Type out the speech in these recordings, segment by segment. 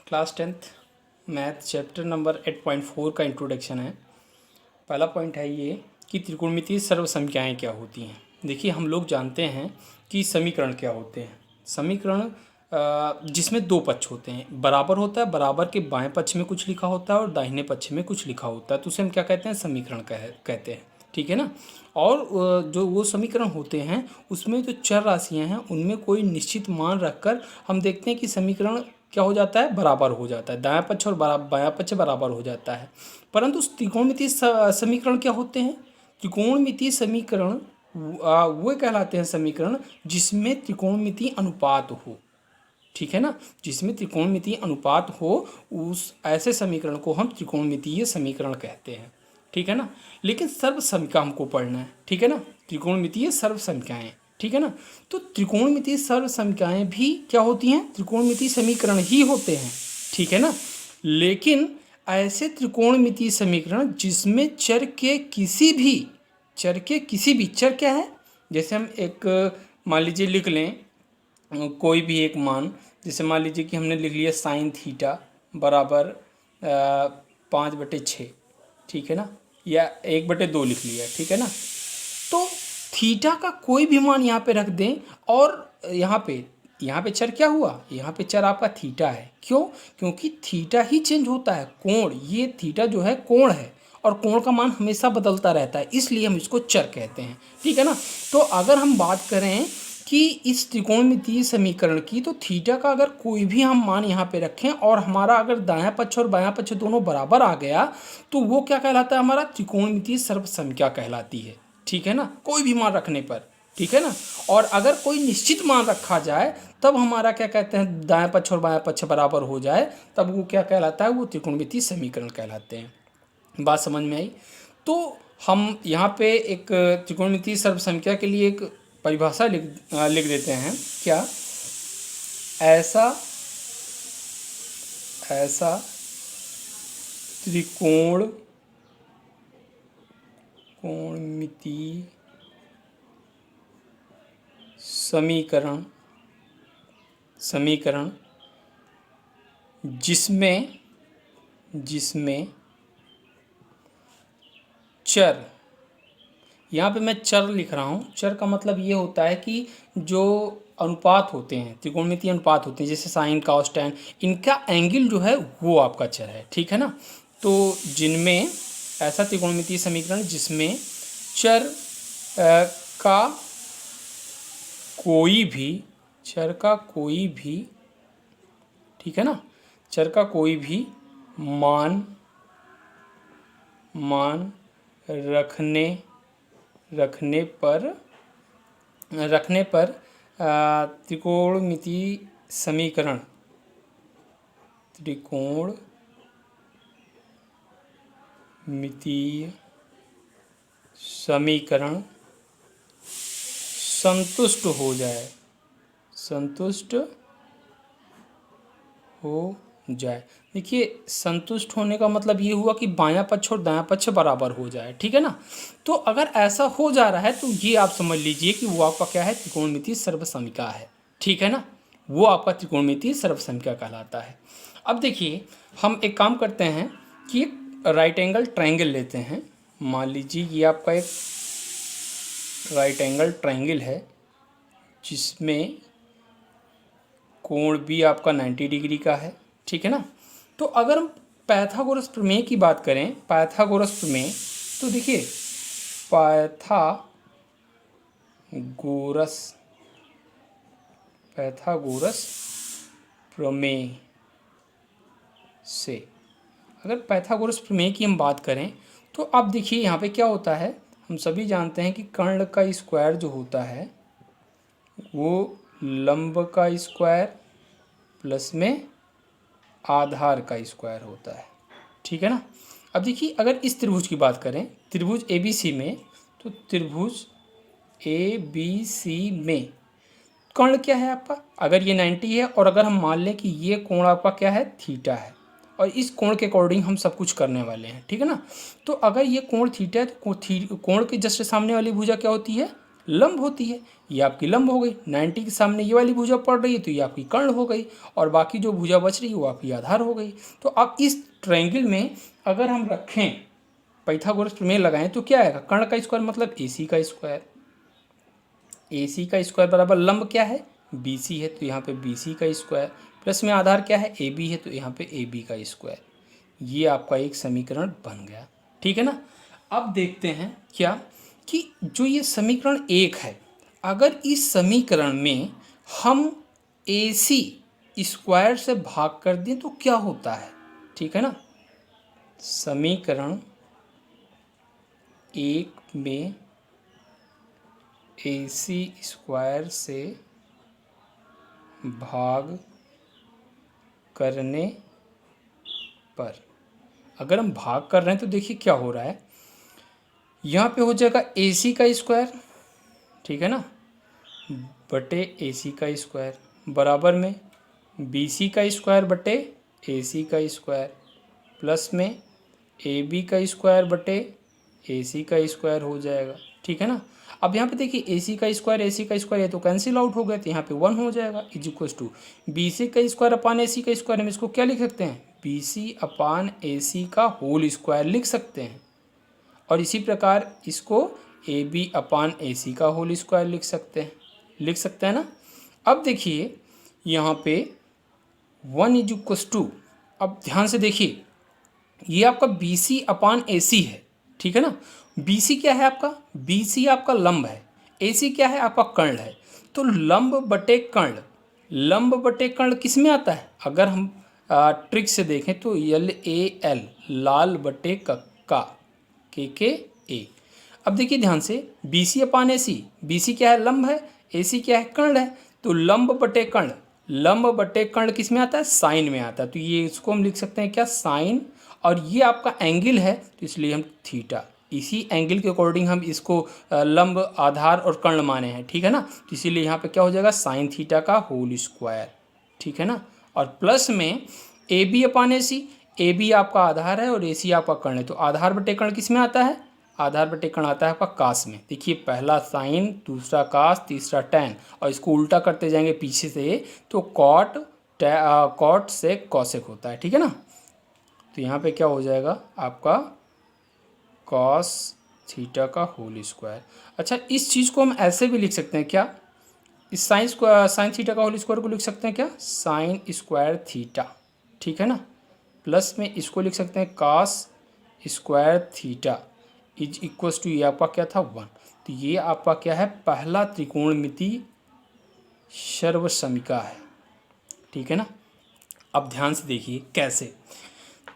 Class 10th math chapter number 8.4 का introduction है। पहला पॉइंट है ये कि त्रिकोणमितीय सर्वसंख्याएँ क्या होती हैं। देखिए, हम लोग जानते हैं कि समीकरण क्या होते हैं। समीकरण जिसमें दो पक्ष होते हैं, बराबर होता है, बराबर के बाएं पक्ष में कुछ लिखा होता है और दाहिने पक्ष में कुछ लिखा होता है, तो उसे हम क्या कहते हैं, समीकरण कहते हैं। ठीक है ना। और जो वो समीकरण होते हैं उसमें जो चर राशियां हैं उनमें कोई निश्चित मान रखकर हम देखते हैं कि समीकरण क्या हो जाता है, बराबर हो जाता है, दायां पक्ष और बायां पक्ष बराबर हो जाता है। परंतु त्रिकोणमितीय समीकरण क्या होते हैं, त्रिकोणमितीय समीकरण वो कहलाते हैं समीकरण जिसमें त्रिकोणमितीय अनुपात हो। ठीक है ना, जिसमें त्रिकोणमितीय अनुपात हो, उस ऐसे समीकरण को हम त्रिकोणमितीय समीकरण कहते हैं। ठीक है ना। लेकिन सर्व समीकरण हमको पढ़ना है। ठीक है ना, त्रिकोणमितीय सर्व समीकरण। ठीक है ना। तो त्रिकोणमितीय सर्व समीकरण भी क्या होती हैं, त्रिकोणमितीय समीकरण ही होते हैं। ठीक है ना। लेकिन ऐसे त्रिकोणमितीय समीकरण जिसमें चर के किसी भी चर क्या है, जैसे हम एक मान लीजिए लिख लें कोई भी एक मान, जैसे मान लीजिए कि हमने लिख लिया साइन थीटा बराबर 5/6। ठीक है ना, या 1/2 लिख लिया। ठीक है ना। तो थीटा का कोई भी मान यहाँ पे रख दें और यहाँ पे चर क्या हुआ, यहाँ पे चर आपका थीटा है। क्यों? क्योंकि थीटा ही चेंज होता है, कोण, ये थीटा जो है कोण है और कोण का मान हमेशा बदलता रहता है, इसलिए हम इसको चर कहते हैं। ठीक है ना। तो अगर हम बात करें कि इस त्रिकोणमितीय समीकरण की, तो थीटा का अगर कोई भी हम मान यहाँ पे रखें और हमारा अगर दायां पक्ष और बायां पक्ष दोनों बराबर आ गया तो वो क्या कहलाता है, हमारा त्रिकोणमितीय सर्वसंख्या कहलाती है। ठीक है ना, कोई भी मान रखने पर। ठीक है ना। और अगर कोई निश्चित मान रखा जाए तब हमारा क्या कहते हैं, दायां पक्ष और बायां पक्ष बराबर हो जाए तब वो क्या कहलाता है, वो त्रिकोणमितीय समीकरण कहलाते हैं। बात समझ में आई। तो हम यहाँ पे एक त्रिकोणमितीय सर्वसंख्या के लिए एक परिभाषा लिख देते हैं। क्या? ऐसा त्रिकोणमितीय समीकरण जिसमें चर, यहाँ पे मैं चर लिख रहा हूँ। चर का मतलब ये होता है कि जो अनुपात होते हैं, त्रिकोणमितीय अनुपात होते हैं, जैसे साइन कॉस टैन, इनका एंगल जो है वो आपका चर है। ठीक है ना। तो जिनमें ऐसा त्रिकोणमितीय समीकरण जिसमें चर का कोई भी ठीक है ना, चर का कोई भी मान रखने पर त्रिकोणमितीय समीकरण संतुष्ट हो जाए। देखिए, संतुष्ट होने का मतलब ये हुआ कि बायां पक्ष और दायां पक्ष बराबर हो जाए। ठीक है ना। तो अगर ऐसा हो जा रहा है तो ये आप समझ लीजिए कि वो आपका क्या है, त्रिकोणमितीय सर्वसंख्या है। ठीक है ना, वो आपका त्रिकोणमितीय सर्वसंख्या कहलाता है। अब देखिए, हम एक काम करते हैं कि एक राइट एंगल ट्रायंगल लेते हैं। मान लीजिए ये आपका एक राइट एंगल ट्रायंगल है जिसमें कोण भी आपका 90 डिग्री का है। ठीक है ना। तो अगर हम पाइथागोरस प्रमेय की बात करें, पाइथागोरस प्रमेय, तो देखिए पाइथागोरस प्रमेय से, अगर पाइथागोरस प्रमेय की हम बात करें तो आप देखिए यहाँ पे क्या होता है, हम सभी जानते हैं कि कर्ण का स्क्वायर जो होता है वो लंब का स्क्वायर प्लस में आधार का स्क्वायर होता है। ठीक है ना। अब देखिए, अगर इस त्रिभुज की बात करें, त्रिभुज ABC में, तो त्रिभुज ABC में कोण क्या है आपका, अगर ये 90 है और अगर हम मान लें कि ये कोण आपका क्या है, थीटा है, और इस कोण के अकॉर्डिंग हम सब कुछ करने वाले हैं। ठीक है ना। तो अगर ये कोण थीटा है तो कोण के जस्ट सामने वाली भुजा क्या होती है, लंब होती है। ये आपकी लंब हो गई, 90 के सामने ये वाली भुजा पड़ रही है तो ये आपकी कर्ण हो गई, और बाकी जो भुजा बच रही है वो आपकी आधार हो गई। तो अब इस ट्रायंगल में अगर हम रखें, पाइथागोरस प्रमेय लगाएं तो क्या आएगा, कर्ण का स्क्वायर मतलब AC का स्क्वायर, AC का स्क्वायर बराबर लंब क्या है, BC है, तो यहाँ पे BC का स्क्वायर, प्लस में आधार क्या है, AB है, तो यहाँ पे AB का स्क्वायर। ये आपका एक समीकरण बन गया, ठीक है ना। अब देखते हैं क्या कि जो ये समीकरण 1 है, अगर इस समीकरण में हम AC स्क्वायर से भाग कर दें तो क्या होता है, ठीक है ना। समीकरण 1 में AC स्क्वायर से भाग करने पर, अगर हम भाग कर रहे हैं तो देखिए क्या हो रहा है, यहाँ पे हो जाएगा AC का स्क्वायर, ठीक है ना, बटे AC का स्क्वायर, बराबर में BC का स्क्वायर बटे AC का स्क्वायर, प्लस में AB का स्क्वायर बटे AC का स्क्वायर हो जाएगा, ठीक है ना। अब यहाँ पे देखिए AC का स्क्वायर ये तो कैंसिल आउट हो गया, तो यहाँ पे 1 हो जाएगा, इज इक्वल टू BC का स्क्वायर अपान AC का स्क्वायर, हम इसको क्या लिख सकते हैं, BC अपान AC का होल स्क्वायर लिख सकते हैं, और इसी प्रकार इसको AB अपान AC का होल स्क्वायर लिख सकते हैं ना। अब देखिए यहाँ पे 1 इज इक्वल टू, अब ध्यान से देखिए ये आपका BC अपान AC है, ठीक है ना। BC क्या है आपका, BC आपका लंब है, AC क्या है आपका कर्ण है, तो लंब बटे कर्ण किस में आता है, अगर हम ट्रिक से देखें तो LAL, लाल बटे का के ए। अब देखिए ध्यान से BC अपान AC, BC क्या है लंब है, AC क्या है कर्ण है, तो लंब बटे कर्ण किस में आता है, साइन में आता है, तो ये इसको हम लिख सकते हैं क्या, साइन, और ये आपका एंगल है तो इसलिए हम थीटा, इसी एंगल के अकॉर्डिंग हम इसको लंब, आधार और कर्ण माने हैं, ठीक है ना। तो इसीलिए यहाँ पे क्या हो जाएगा, साइन थीटा का होल स्क्वायर, ठीक है ना, और प्लस में AB अपान AC, AB आपका आधार है और AC आपका कर्ण है, तो आधार बटे कर्ण किस में आता है, आधार बटे कर्ण आता है आपका कास में। देखिए पहला साइन, दूसरा कास, तीसरा टैन, और इसको उल्टा करते जाएंगे पीछे से तो कॉट से कॉसेक होता है, ठीक है ना। तो यहाँ पे क्या हो जाएगा आपका कॉस थीटा का होल स्क्वायर। अच्छा, इस चीज़ को हम ऐसे भी लिख सकते हैं क्या, इस साइन थीटा का होल स्क्वायर को लिख सकते हैं क्या, साइन स्क्वायर थीटा, ठीक है ना, प्लस में इसको लिख सकते हैं cos square theta is equals to, ये आपका क्या था 1, तो ये आपका क्या है, पहला त्रिकोणमितीय सर्वसमिका है, ठीक है ना। अब ध्यान से देखिए कैसे,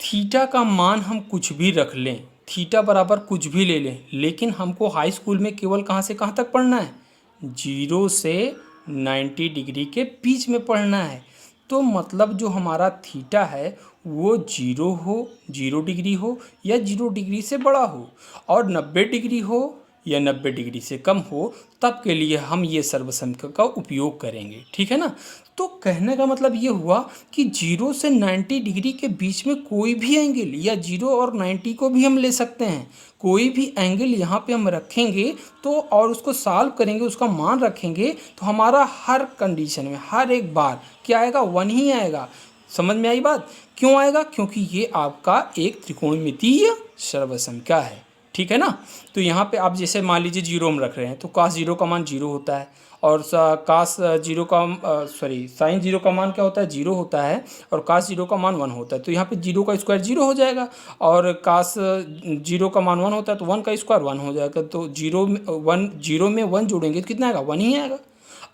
थीटा का मान हम कुछ भी रख लें, थीटा बराबर कुछ भी ले लें, लेकिन हमको हाई स्कूल में केवल कहाँ से कहाँ तक पढ़ना है, 0 से 90 डिग्री के बीच में पढ़ना है। तो मतलब जो हमारा थीटा है वो 0 डिग्री हो या 0 डिग्री से बड़ा हो, और 90 डिग्री हो या 90 डिग्री से कम हो, तब के लिए हम ये सर्वसमिका का उपयोग करेंगे, ठीक है ना। तो कहने का मतलब ये हुआ कि 0 से 90 डिग्री के बीच में कोई भी एंगल, या 0 और 90 को भी हम ले सकते हैं, कोई भी एंगल यहाँ पे हम रखेंगे तो, और उसको सॉल्व करेंगे, उसका मान रखेंगे, तो हमारा हर कंडीशन में हर एक बार क्या आएगा, 1 ही आएगा। समझ में आई बात, क्यों आएगा, क्योंकि ये आपका एक त्रिकोणमितीय सर्वसमिका है, ठीक है ना। तो यहाँ पे आप जैसे मान लीजिए 0 हम रख रहे हैं, तो कास 0 का मान 0 होता है, और कास 0 का साइन 0 का मान क्या होता है, 0 होता है, और कास 0 का मान 1 होता है, तो यहाँ पे 0 का स्क्वायर 0 हो जाएगा, और कास 0 का मान 1 होता है तो 1 का स्क्वायर 1 हो जाएगा, तो 0 में 1 जोड़ेंगे तो कितना आएगा, 1 ही आएगा।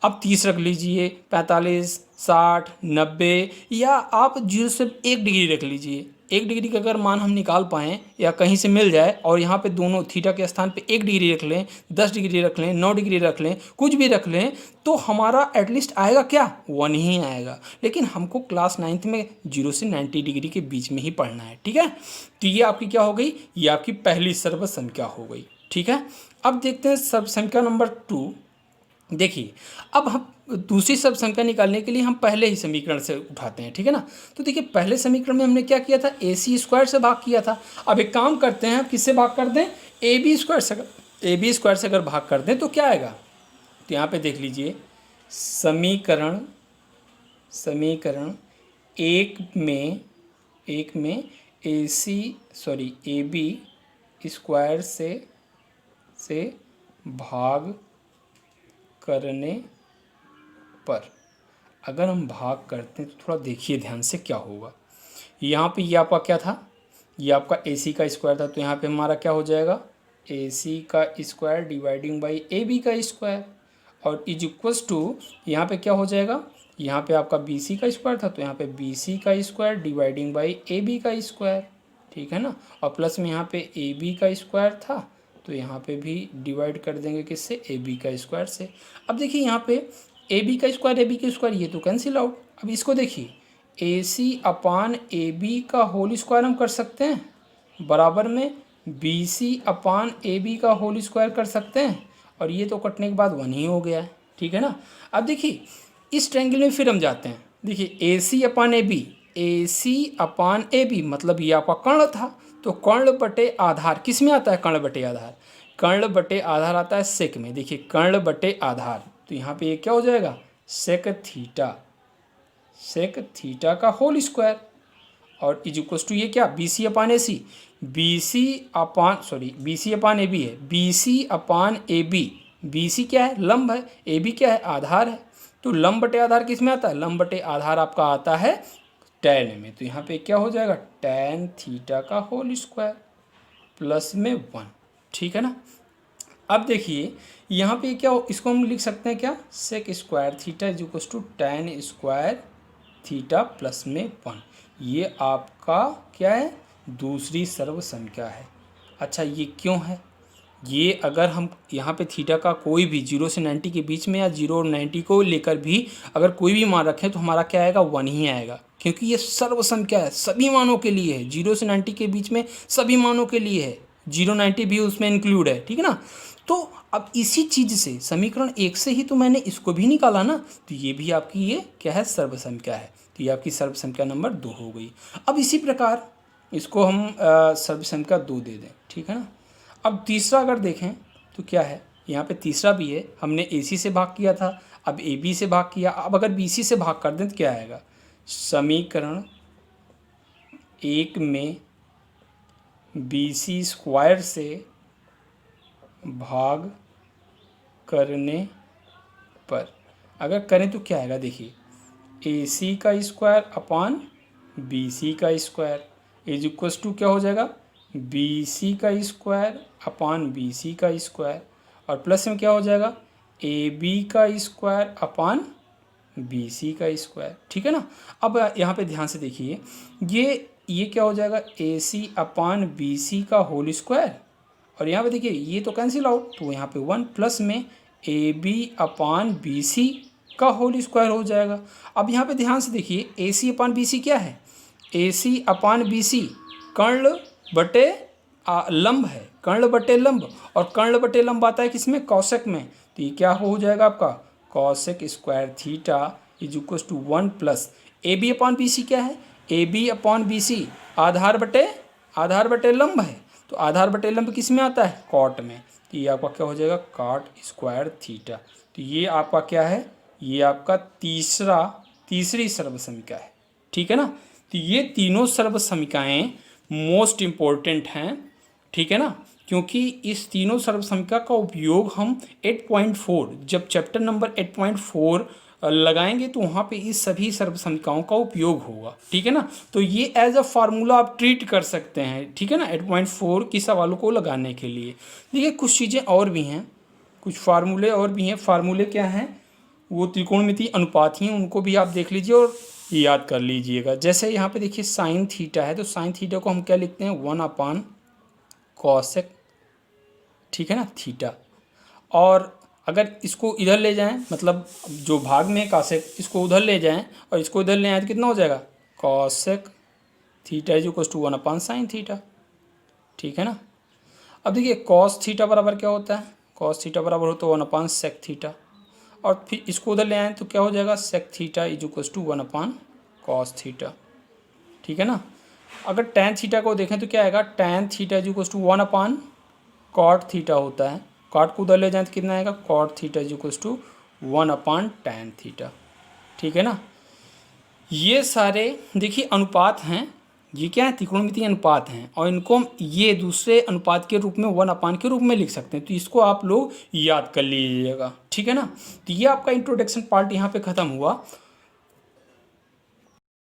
अब 30 रख लीजिए, 45, 60, 90, या आप 0 से 1 डिग्री रख लीजिए, 1 डिग्री का अगर मान हम निकाल पाएँ या कहीं से मिल जाए, और यहाँ पे दोनों थीटा के स्थान पे 1 डिग्री रख लें, 10 डिग्री रख लें, 9 डिग्री रख लें, कुछ भी रख लें, तो हमारा एटलीस्ट आएगा क्या, 1 ही आएगा। लेकिन हमको क्लास 9th में 0 से 90 डिग्री के बीच में ही पढ़ना है, ठीक है। तो ये आपकी क्या हो गई, ये आपकी पहली सर्वसंख्या हो गई, ठीक है। अब देखते हैं सर्वसंख्या नंबर 2। देखिए अब हम दूसरी सर्वसंख्या निकालने के लिए हम पहले ही समीकरण से उठाते हैं, ठीक है ना। तो देखिए पहले समीकरण में हमने क्या किया था, AC स्क्वायर से भाग किया था। अब एक काम करते हैं, किससे भाग कर दें, AB स्क्वायर से अगर भाग कर दें तो क्या आएगा, तो यहाँ पे देख लीजिए समीकरण एक में ए बी स्क्वायर से भाग करने पर, अगर हम भाग करते हैं तो थोड़ा देखिए ध्यान से क्या होगा। यहाँ पे ये आपका क्या था, ये आपका ए सी का स्क्वायर था, तो यहाँ पे हमारा क्या हो जाएगा ए सी का square dividing by A B का स्क्वायर, और इज इक्वल्स टू यहाँ पे क्या हो जाएगा, यहाँ पे आपका बी सी का स्क्वायर था तो यहाँ पे बी सी का square dividing by A B का स्क्वायर, ठीक है ना। और प्लस में यहाँ पे ए बी का स्क्वायर था तो यहाँ पे भी डिवाइड कर देंगे किससे, ए बी का स्क्वायर से। अब देखिए यहाँ पे ए बी का स्क्वायर ये तो कैंसिल आउट। अब इसको देखिए A C upon A B का होल स्क्वायर हम कर सकते हैं, बराबर में B C upon A B का होल स्क्वायर कर सकते हैं, और ये तो कटने के बाद 1 ही हो गया है, ठीक है ना। अब देखिए इस ट्रायंगल में फिर हम जाते हैं, देखिए A C upon A B मतलब ये आपका कर्ण था, तो कर्ण बटे आधार किस में आता है, कर्ण बटे आधार आता है सेक में। देखिए कर्ण बटे आधार, तो यहाँ पे ये क्या हो जाएगा सेक थीटा का होल स्क्वायर, और इज इक्वल्स टू ये क्या B C upon A C, B C upon A B है, B C upon A B, B C क्या है लंब है, ए बी क्या है आधार है, तो लंब बटे आधार किस में आता है, लंब बटे आधार आपका आता है टैन में, तो यहाँ पे क्या हो जाएगा टैन थीटा का होल स्क्वायर प्लस में 1, ठीक है ना। अब देखिए यहाँ पे क्या हो, इसको हम लिख सकते हैं क्या sec square theta is equals to tan square theta plus में 1, ये आपका क्या है दूसरी सर्व संख्या है। अच्छा ये क्यों है, ये अगर हम यहाँ पे थीटा का कोई भी 0 से 90 के बीच में या 0 और 90 को लेकर भी अगर कोई भी मान रखें तो हमारा क्या आएगा 1 ही आएगा, क्योंकि ये सर्व संख्या है, सभी मानों के लिए है, 0 से 90 के बीच में सभी मानों के लिए है, 0-90 भी उसमें इंक्लूड है, ठीक है ना। तो अब इसी चीज़ से समीकरण 1 से ही तो मैंने इसको भी निकाला ना, तो ये भी आपकी ये क्या है सर्व संख्या है, तो ये आपकी सर्व संख्या नंबर 2 हो गई। अब इसी प्रकार इसको हम सर्व संख्या 2 दे दें, ठीक है ना। अब तीसरा अगर देखें तो क्या है, यहाँ पे तीसरा भी है, हमने ए सी से भाग किया था, अब ए बी से भाग किया, अब अगर बी सी से भाग कर दें तो क्या आएगा, समीकरण 1 में बी सी स्क्वायर से भाग करने पर अगर करें तो क्या आएगा, देखिए ए सी का स्क्वायर अपान बी सी का स्क्वायर इज इक्वल्स टू क्या हो जाएगा बी सी का स्क्वायर अपान बी सी का स्क्वायर, और प्लस में क्या हो जाएगा ए बी का स्क्वायर अपान बी सी का स्क्वायर, ठीक है ना। अब यहाँ पे ध्यान से देखिए ये क्या हो जाएगा A C upon B C का होल स्क्वायर, और यहाँ पे देखिए ये तो कैंसिल आउट, तो यहाँ पे 1 प्लस में A B upon B C का होल स्क्वायर हो जाएगा। अब यहाँ पे ध्यान से देखिए A C upon B C क्या है, ए सी अपान बी सी कर्ण बटे लंब है, कर्ण बटे लंब, और कर्ण बटे लंब आता है किसमें कौशिक में, तो ये क्या हो जाएगा आपका cosec square theta is equal to 1 plus A B upon B C क्या है, A B upon B C आधार बटे लंब है, तो आधार बटे लंब किस में आता है कॉट में, तो ये आपका क्या हो जाएगा कॉट स्क्वायर थीटा, तो ये आपका क्या है ये आपका तीसरी सर्व संख्या है, ठीक है ना। तो ये तीनों सर्व संख्याएँ मोस्ट इम्पोर्टेंट हैं, ठीक है ना, क्योंकि इस तीनों सर्व संख्या का उपयोग हम 8.4 जब चैप्टर नंबर 8.4 लगाएंगे तो वहाँ पे इस सभी सर्व संख्याओं का उपयोग होगा, ठीक है ना। तो ये एज अ फार्मूला आप ट्रीट कर सकते हैं, ठीक है ना, 8.4 की सवालों को लगाने के लिए। देखिए कुछ चीज़ें और भी हैं, कुछ फार्मूले और भी हैं। फार्मूले क्या हैं, वो त्रिकोणमितीय अनुपात ही हैं, उनको भी आप देख लीजिए और याद कर लीजिएगा। जैसे यहाँ पे देखिए साइन थीटा है, तो साइन थीटा को हम क्या लिखते हैं 1 अपान कॉसेक, ठीक है ना थीटा, और अगर इसको इधर ले जाएं मतलब जो भाग में कॉसेक इसको उधर ले जाएं और इसको इधर ले आए तो कितना हो जाएगा cosec theta is equal to 1 upon sine theta, ठीक है ना। अब देखिए कॉस थीटा बराबर क्या होता है, कॉस थीटा बराबर होता है 1 अपान सेक थीटा, और फिर इसको उधर ले आए तो क्या हो जाएगा sec theta is equal to 1 upon cos theta, ठीक है ना। अगर टैन थीटा को देखें तो क्या आएगा tan theta is equal to 1 upon cot theta होता है, कॉट को उधर ले जाए तो कितना आएगा, cot theta is equals to 1/tan theta. ठीक है ना। ये सारे देखिए अनुपात हैं, ये क्या है, त्रिकोणमितीय अनुपात हैं, और इनको हम ये दूसरे अनुपात के रूप में 1/, के रूप में लिख सकते हैं। तो इसको आप लोग याद कर लीजिएगा। ठीक है ना। तो ये आपका इंट्रोडक्शन पार्ट यहाँ पे ख़त्म हुआ।